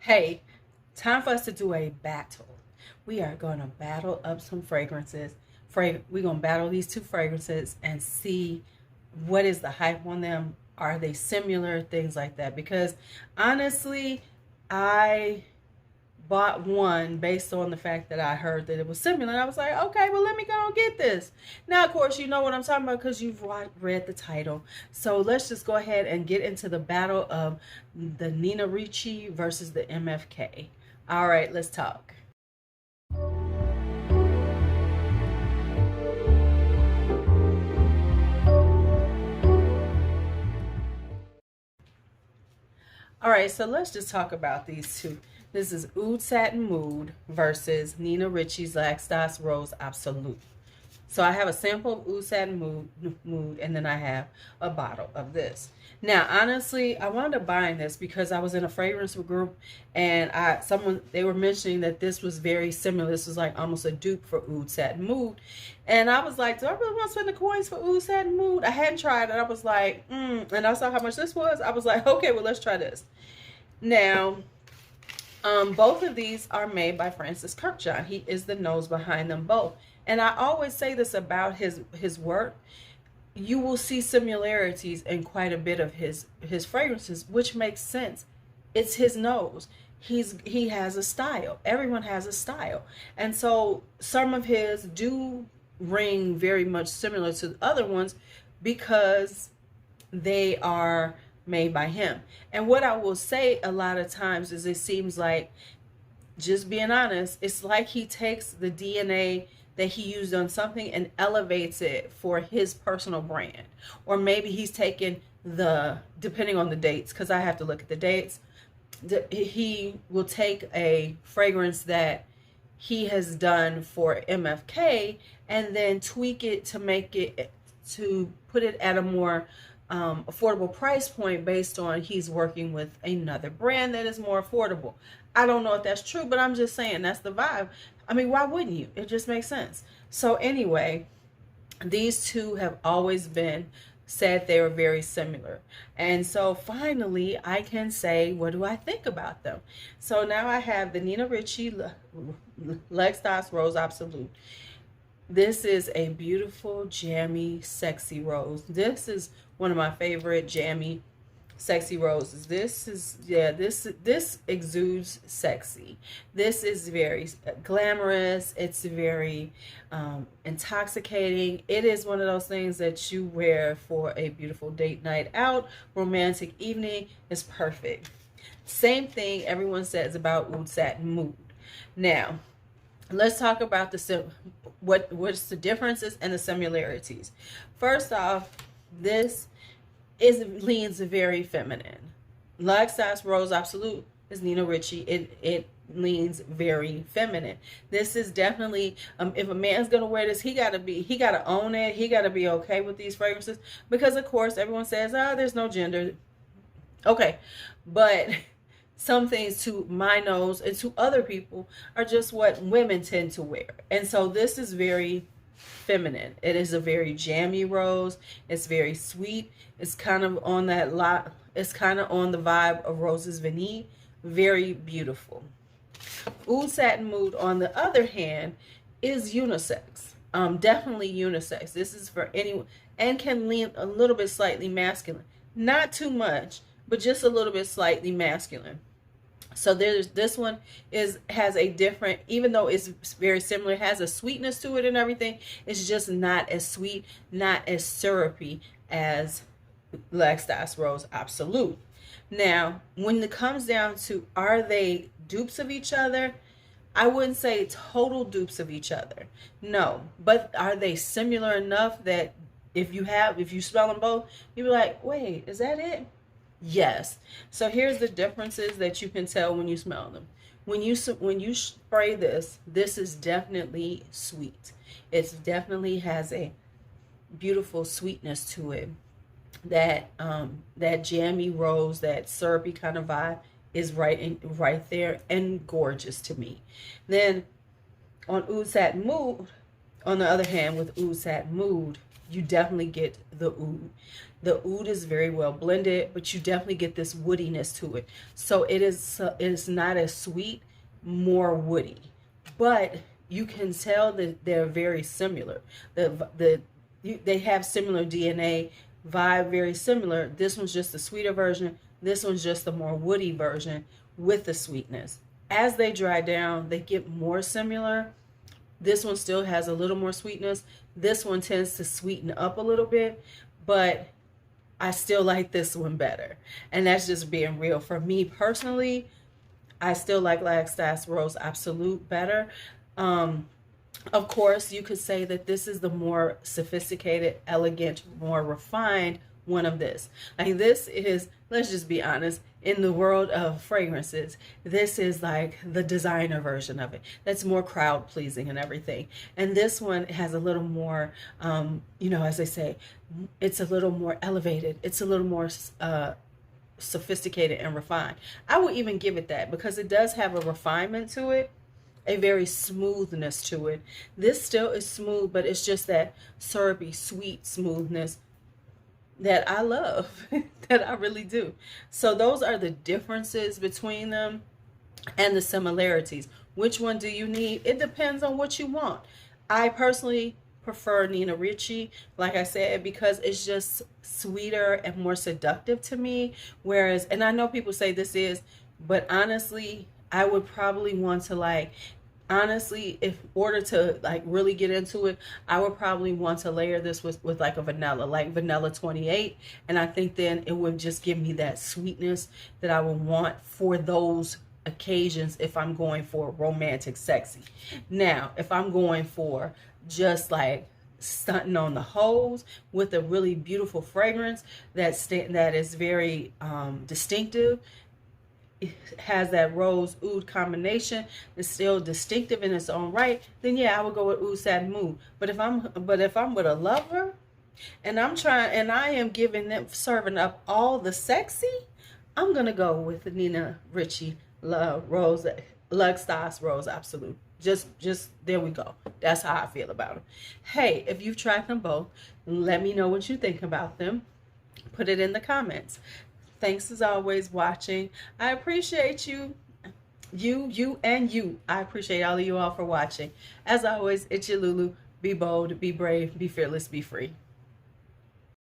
Hey, time for us to do a battle. We are going to battle up some fragrances. We're going to battle these two fragrances and see what is the hype on them. Are they similar? Things like that. Because honestly, I bought one based on the fact that I heard that it was similar. And I was like, okay, well, let me go and get this. Now, of course, you know what I'm talking about because you've read the title. So let's just go ahead and get into the battle of the Nina Ricci versus the MFK. All right, let's talk. All right, so let's just talk about these two. This is Oud Satin Mood versus Nina Ricci's L'Extase Rose Absolute. So I have a sample of Oud Satin Mood, and then I have a bottle of this. Now, honestly, I wound up buying this because I was in a fragrance group, and they were mentioning that this was very similar. This was like almost a dupe for Oud Satin Mood, and I was like, do I really want to spend the coins for Oud Satin Mood? I hadn't tried it. I was like, and I saw how much this was. I was like, okay, well, let's try this. Now, both of these are made by Francis Kurkdijan. He is the nose behind them both. And I always say this about his work. You will see similarities in quite a bit of his fragrances, which makes sense. It's his nose. He has a style. Everyone has a style. And so some of his do ring very much similar to the other ones because they are made by him. And what I will say a lot of times is it seems like, just being honest, it's like he takes the DNA that he used on something and elevates it for his personal brand. Or maybe he's taken depending on the dates, because I have to look at the dates, he will take a fragrance that he has done for MFK and then tweak it to put it at a more affordable price point based on he's working with another brand that is more affordable. I don't know if that's true, but I'm just saying that's the vibe. I mean, why wouldn't you? It just makes sense. So anyway, these two have always been said they were very similar. And so finally, I can say, what do I think about them? So now I have the Nina Ricci L'Extase Rose Absolute. This is a beautiful, jammy, sexy rose. This is one of my favorite jammy, sexy roses. This exudes sexy. This is very glamorous. It's very intoxicating. It is one of those things that you wear for a beautiful date night out, romantic evening. It's perfect. Same thing everyone says about Oud Satin Mood. Now, let's talk about what's the differences and the similarities. First off, this leans very feminine. L'Extase Rose Absolute is Nina Ricci. It leans very feminine. This is definitely if a man's gonna wear this, he gotta own it. He gotta be okay with these fragrances because of course everyone says, there's no gender. Okay, but some things to my nose and to other people are just what women tend to wear. And so this is very feminine. It is a very jammy rose. It's very sweet. It's kind of on it's kind of on the vibe of Roses Vanille. Very beautiful. Oud Satin Mood, on the other hand, is unisex. Definitely unisex. This is for anyone and can lean a little bit slightly masculine. Not too much, but just a little bit slightly masculine. So this one has a different, even though it's very similar, it has a sweetness to it and everything. It's just not as sweet, not as syrupy as L'Extase Rose Absolute. Now, when it comes down to are they dupes of each other, I wouldn't say total dupes of each other. No, but are they similar enough that if you smell them both, you'll be like, wait, is that it? Yes. So here's the differences that you can tell when you smell them. When you spray this is definitely sweet. It definitely has a beautiful sweetness to it. That jammy rose, that syrupy kind of vibe is right there and gorgeous to me. Then on Oud Satin Mood, on the other hand, with Oud Satin Mood, you definitely get the oud. The oud is very well blended, but you definitely get this woodiness to it. So it is not as sweet, more woody, but you can tell that they're very similar. They have similar DNA, vibe, very similar. This one's just the sweeter version. This one's just the more woody version with the sweetness. As they dry down, they get more similar. This one still has a little more sweetness. This one tends to sweeten up a little bit, but I still like this one better. And that's just being real. For me personally, I still like L'Extase Rose Absolute better. Of course, you could say that this is the more sophisticated, elegant, more refined one of this. Like this is, let's just be honest, in the world of fragrances, this is like the designer version of it. That's more crowd pleasing and everything. And this one has a little more, as they say, it's a little more elevated. It's a little more sophisticated and refined. I would even give it that because it does have a refinement to it, a very smoothness to it. This still is smooth, but it's just that syrupy, sweet smoothness that I love, that I really do. So those are the differences between them and the similarities. Which one do you need? It depends on what you want. I personally prefer Nina Ricci, like I said, because it's just sweeter and more seductive to me. Whereas, and I know people say this is, but honestly, I would probably want to honestly, if order to really get into it, I would probably want to layer this with like a vanilla, like vanilla 28. And I think then it would just give me that sweetness that I would want for those occasions if I'm going for romantic sexy. Now, if I'm going for just like stunting on the hose with a really beautiful fragrance that is very distinctive, it has that rose oud combination, it's still distinctive in its own right, then yeah, I would go with Oud Satin Mood. But if I'm with a lover and I am serving up all the sexy, I'm gonna go with the Nina Ricci L'Extase Rose Absolute. Just there we go. That's how I feel about them. Hey, if you've tried them both, let me know what you think about them. Put it in the comments. Thanks as always watching. I appreciate you. I appreciate all of you all for watching. As always, it's your Lulu. Be bold, be brave, be fearless, be free.